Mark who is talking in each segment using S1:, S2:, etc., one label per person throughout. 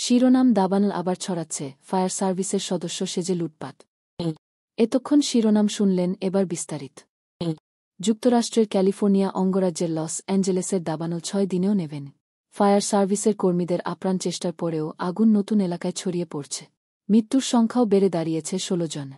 S1: শিরোনাম দাবানল আবার ছড়াচ্ছে, ফায়ার সার্ভিসের সদস্য সেজে লুটপাট। এতক্ষণ শিরোনাম শুনলেন, এবার বিস্তারিত। যুক্তরাষ্ট্রের ক্যালিফোর্নিয়া অঙ্গরাজ্যের লস অ্যাঞ্জেলেসের দাবানল 6 দিনেও নেভেন। ফায়ার সার্ভিসের কর্মীদের আপ্রাণ চেষ্টার পরেও আগুন নতুন এলাকায় ছড়িয়ে পড়ছে। মৃত্যুর সংখ্যাও বেড়ে দাঁড়িয়েছে 16 জন।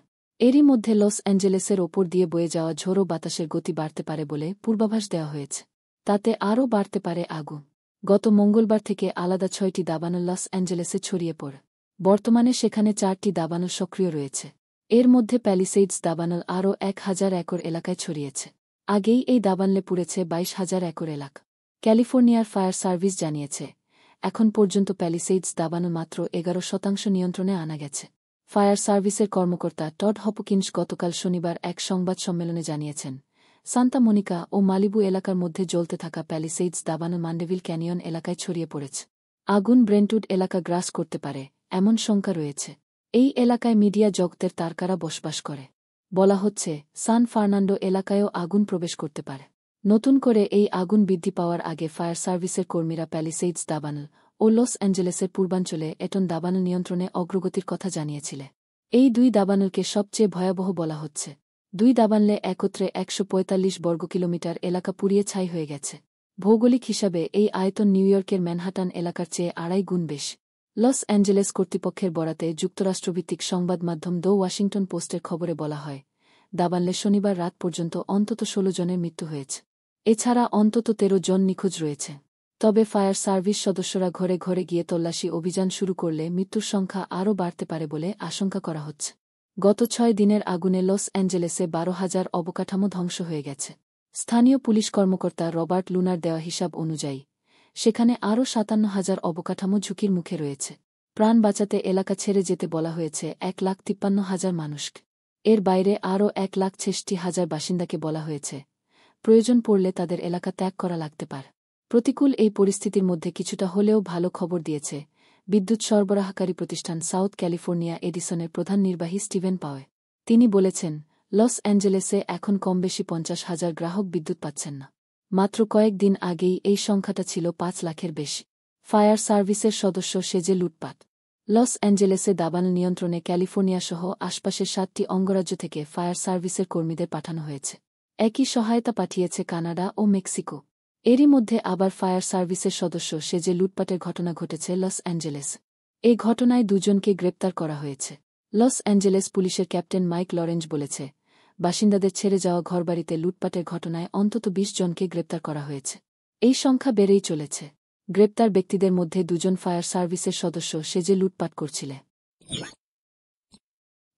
S1: এরই মধ্যে লস অ্যাঞ্জেলেসের ওপর দিয়ে বয়ে যাওয়া ঝোড়ো বাতাসের গতি বাড়তে পারে বলে পূর্বাভাস দেওয়া হয়েছে। তাতে আরও বাড়তে পারে আগুন। গত মঙ্গলবার থেকে আলাদা 6টি দাবানল লস অ্যাঞ্জেলেসে ছড়িয়ে পড়ে। বর্তমানে সেখানে 4টি দাবানল সক্রিয় রয়েছে। এর মধ্যে প্যালিসেইডস দাবানল আরও 1000 একর এলাকায় ছড়িয়েছে। আগেই এই দাবানলে পুড়েছে 22,000 একর এলাকা। ক্যালিফোর্নিয়ার ফায়ার সার্ভিস জানিয়েছে, এখন পর্যন্ত প্যালিসেইডস দাবানল মাত্র 11% নিয়ন্ত্রণে আনা গেছে। ফায়ার সার্ভিসের কর্মকর্তা টড হপকিন্স গতকাল শনিবার এক সংবাদ সম্মেলনে জানিয়েছেন, সান্তা মনিকা ও মালিবু এলাকার মধ্যে জ্বলতে থাকা প্যালিসেইডস দাবানল মান্ডেভিল ক্যানিয়ন এলাকায় ছড়িয়ে পড়েছে। আগুন ব্রেন্টউড এলাকা গ্রাস করতে পারে, এমন শঙ্কা রয়েছে। এই এলাকায় মিডিয়া জগতের তারকারা বসবাস করে। বলা হচ্ছে, সান ফার্নান্ডো এলাকায়ও আগুন প্রবেশ করতে পারে। নতুন করে এই আগুন বৃদ্ধি পাওয়ার আগে ফায়ার সার্ভিসের কর্মীরা প্যালিসেইডস দাবানল ও লস অ্যাঞ্জেলেসের পূর্বাঞ্চলে এটন দাবানল নিয়ন্ত্রণে অগ্রগতির কথা জানিয়েছিল। এই 2 দাবানলকে সবচেয়ে ভয়াবহ বলা হচ্ছে। 2 দাবানলে একত্রে 145 বর্গ কিলোমিটার এলাকা পুড়িয়ে ছাই হয়ে গেছে। ভৌগোলিক হিসাবে এই আয়তন নিউইয়র্কের ম্যানহাটান এলাকার চেয়ে 2.5 গুণ বেশি। লস অ্যাঞ্জেলেস কর্তৃপক্ষের বরাতে যুক্তরাষ্ট্রভিত্তিক সংবাদ মাধ্যম দ্য ওয়াশিংটন পোস্টের খবরে বলা হয়, দাবানলে শনিবার রাত পর্যন্ত অন্তত 16 জনের মৃত্যু হয়েছে। এছাড়া অন্তত 13 জন নিখোঁজ রয়েছে। তবে ফায়ার সার্ভিস সদস্যরা ঘরে ঘরে গিয়ে তল্লাশি অভিযান শুরু করলে মৃত্যুর সংখ্যা আরও বাড়তে পারে বলে আশঙ্কা করা হচ্ছে। গত 6 দিনের আগুনে লস অ্যাঞ্জেলেসে 12,000 অবকাঠামো ধ্বংস হয়ে গেছে। স্থানীয় পুলিশ কর্মকর্তা রবার্ট লুনার দেওয়া হিসাব অনুযায়ী সেখানে আরও 57,000 অবকাঠামো ঝুঁকির মুখে রয়েছে। প্রাণ বাঁচাতে এলাকা ছেড়ে যেতে বলা হয়েছে 1,53,000 মানুষকে। এর বাইরে আরও 1,66,000 বাসিন্দাকে বলা হয়েছে, প্রয়োজন পড়লে তাদের এলাকা ত্যাগ করা লাগতে পারে। প্রতিকূল এই পরিস্থিতির মধ্যে কিছুটা হলেও ভালো খবর দিয়েছে বিদ্যুৎ সরবরাহকারী প্রতিষ্ঠান সাউথ ক্যালিফোর্নিয়া এডিসনের প্রধান নির্বাহী স্টিভেন পাওয়ে। তিনি বলেছেন, লস অ্যাঞ্জেলেসে এখন কমবেশি 50,000 গ্রাহক বিদ্যুৎ পাচ্ছেন না। মাত্র কয়েক দিন আগেই এই সংখ্যাটা ছিল 5 লাখের বেশি। ফায়ার সার্ভিসের সদস্য সেজে লুটপাট। লস অ্যাঞ্জেলেসে দাবানল নিয়ন্ত্রণে ক্যালিফোর্নিয়াসহ আশপাশের 7টি অঙ্গরাজ্য থেকে ফায়ার সার্ভিসের কর্মীদের পাঠানো হয়েছে। একই সহায়তা পাঠিয়েছে কানাডা ও মেক্সিকো। এরই মধ্যে আবার ফায়ার সার্ভিসের সদস্য সেজে লুটপাটের ঘটনা ঘটেছে লস অ্যাঞ্জেলেস। এই ঘটনায় 2 জনকে গ্রেপ্তার করা হয়েছে। লস অ্যাঞ্জেলেস পুলিশের ক্যাপ্টেন মাইক লরেঞ্জ বলেছে, বাসিন্দাদের ছেড়ে যাওয়া ঘরবাড়িতে লুটপাটের ঘটনায় অন্তত 20 জনকে গ্রেপ্তার করা হয়েছে। এই সংখ্যা বেড়েই চলেছে। গ্রেপ্তার ব্যক্তিদের মধ্যে 2 জন ফায়ার সার্ভিসের সদস্য সেজে লুটপাট করছিলেন।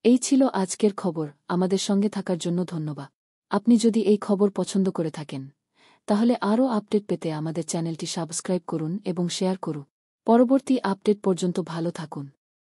S1: এই ছিল আজকের খবর। আমাদের সঙ্গে থাকার জন্য ধন্যবাদ। আপনি যদি এই খবর পছন্দ করে থাকেন, তাহলে আরও আপডেট পেতে আমাদের চ্যানেলটি সাবস্ক্রাইব করুন এবং শেয়ার করুন। পরবর্তী আপডেট পর্যন্ত ভালো থাকুন।